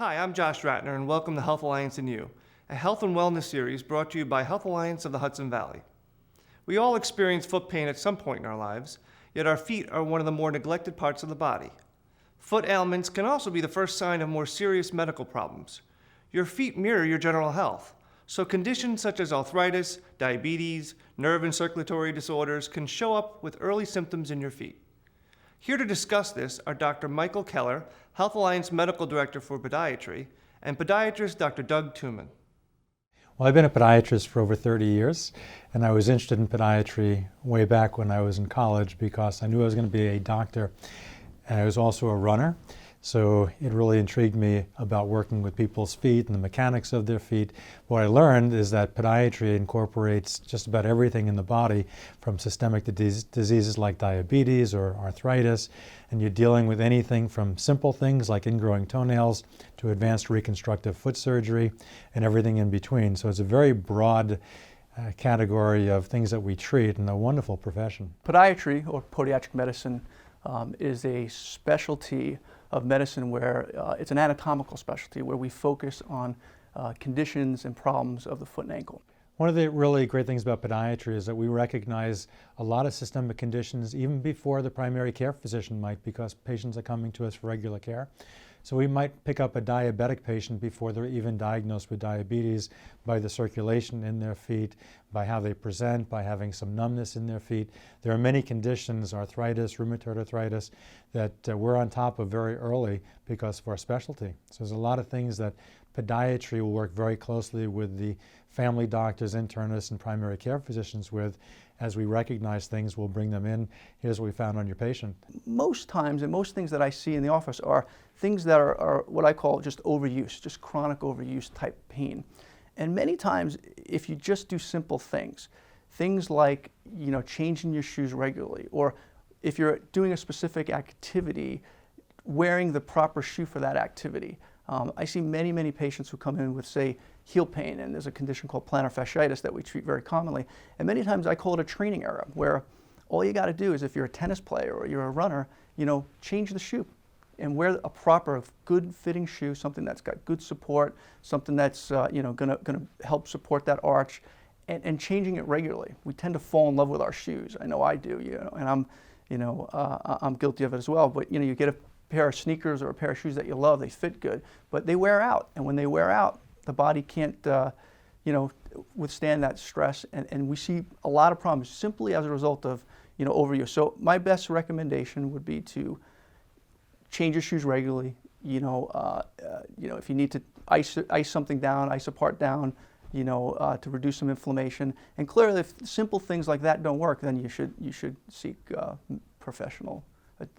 Hi, I'm Josh Ratner, and welcome to Health Alliance and You, a health and wellness series brought to you by Health Alliance of the Hudson Valley. We all experience foot pain at some point in our lives, yet our feet are one of the more neglected parts of the body. Foot ailments can also be the first sign of more serious medical problems. Your feet mirror your general health, so conditions such as arthritis, diabetes, nerve and circulatory disorders can show up with early symptoms in your feet. Here to discuss this are Dr. Michael Keller, Health Alliance Medical Director for Podiatry, and podiatrist Dr. Doug Tumen. Well, I've been a podiatrist for over 30 years, and I was interested in podiatry way back when I was in college because I knew I was going to be a doctor, and I was also a runner. So it really intrigued me about working with people's feet and the mechanics of their feet. What I learned is that podiatry incorporates just about everything in the body, from systemic diseases like diabetes or arthritis, and you're dealing with anything from simple things like ingrowing toenails to advanced reconstructive foot surgery and everything in between. So it's a very broad category of things that we treat, and a wonderful profession. Podiatry, or podiatric medicine, is a specialty of medicine where it's an anatomical specialty where we focus on conditions and problems of the foot and ankle. One of the really great things about podiatry is that we recognize a lot of systemic conditions even before the primary care physician might, because patients are coming to us for regular care. So we might pick up a diabetic patient before they're even diagnosed with diabetes by the circulation in their feet, by how they present, by having some numbness in their feet. There are many conditions, arthritis, rheumatoid arthritis, that we're on top of very early because of our specialty. So there's a lot of things that podiatry will work very closely with the family doctors, internists, and primary care physicians with. As we recognize things, we'll bring them in. Here's what we found on your patient. Most times, and most things that I see in the office are things that are what I call just overuse, just chronic overuse type pain. And many times, if you just do simple things like, changing your shoes regularly, or if you're doing a specific activity, wearing the proper shoe for that activity. I see many, many patients who come in with, say, heel pain, and there's a condition called plantar fasciitis that we treat very commonly. And many times I call it a training error, where all you got to do is, if you're a tennis player or you're a runner, change the shoe and wear a proper, good fitting shoe, something that's got good support, something that's gonna help support that arch, and changing it regularly. We tend to fall in love with our shoes. I know I do, and I'm guilty of it as well. But you get a pair of sneakers or a pair of shoes that you love, they fit good, but they wear out, and when they wear out, the body can't withstand that stress, and we see a lot of problems simply as a result of overuse. So my best recommendation would be to change your shoes regularly. If you need to ice something down, ice a part down, to reduce some inflammation. And clearly, if simple things like that don't work, then you should seek professional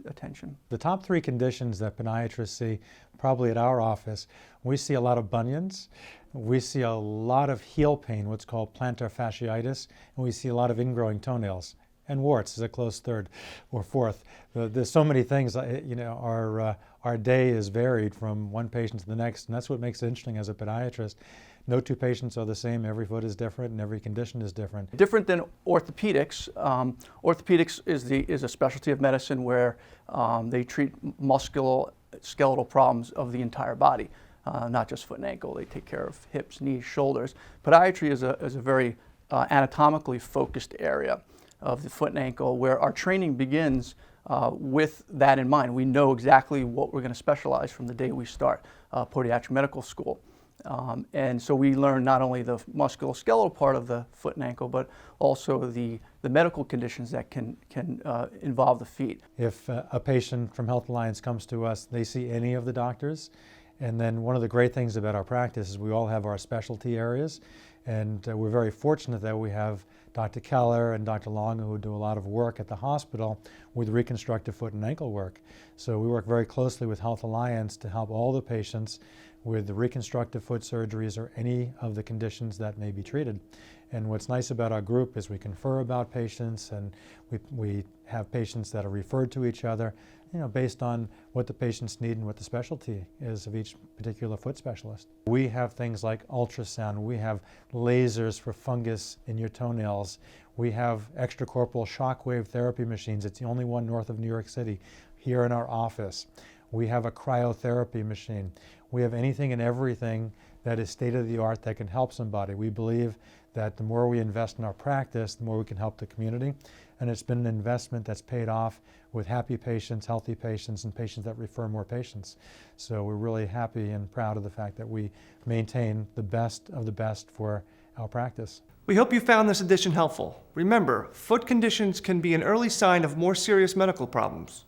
attention. The top three conditions that podiatrists see, probably at our office, we see a lot of bunions, we see a lot of heel pain, what's called plantar fasciitis, and we see a lot of ingrowing toenails. And warts is a close third or fourth. There's so many things, our day is varied from one patient to the next, and that's what makes it interesting as a podiatrist. No two patients are the same, every foot is different, and every condition is different. Different than orthopedics. Orthopedics is a specialty of medicine where they treat musculoskeletal problems of the entire body, not just foot and ankle. They take care of hips, knees, shoulders. Podiatry is a very anatomically focused area of the foot and ankle, where our training begins with that in mind. We know exactly what we're going to specialize from the day we start podiatric medical school. And so we learn not only the musculoskeletal part of the foot and ankle, but also the medical conditions that can involve the feet. If a patient from Health Alliance comes to us, they see any of the doctors. And then one of the great things about our practice is we all have our specialty areas. And we're very fortunate that we have Dr. Keller and Dr. Long, who do a lot of work at the hospital with reconstructive foot and ankle work. So we work very closely with Health Alliance to help all the patients with the reconstructive foot surgeries or any of the conditions that may be treated. And what's nice about our group is we confer about patients, and we have patients that are referred to each other, based on what the patients need and what the specialty is of each particular foot specialist. We have things like ultrasound, we have lasers for fungus in your toenails, we have extracorporeal shockwave therapy machines. It's the only one north of New York City here in our office. We have a cryotherapy machine. We have anything and everything that is state-of-the-art that can help somebody. We believe that the more we invest in our practice, the more we can help the community. And it's been an investment that's paid off with happy patients, healthy patients, and patients that refer more patients. So we're really happy and proud of the fact that we maintain the best of the best for our practice. We hope you found this edition helpful. Remember, foot conditions can be an early sign of more serious medical problems.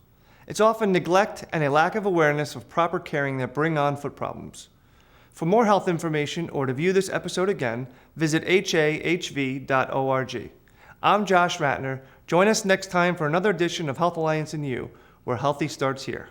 It's often neglect and a lack of awareness of proper caring that bring on foot problems. For more health information or to view this episode again, visit hahv.org. I'm Josh Ratner. Join us next time for another edition of Health Alliance and You, where healthy starts here.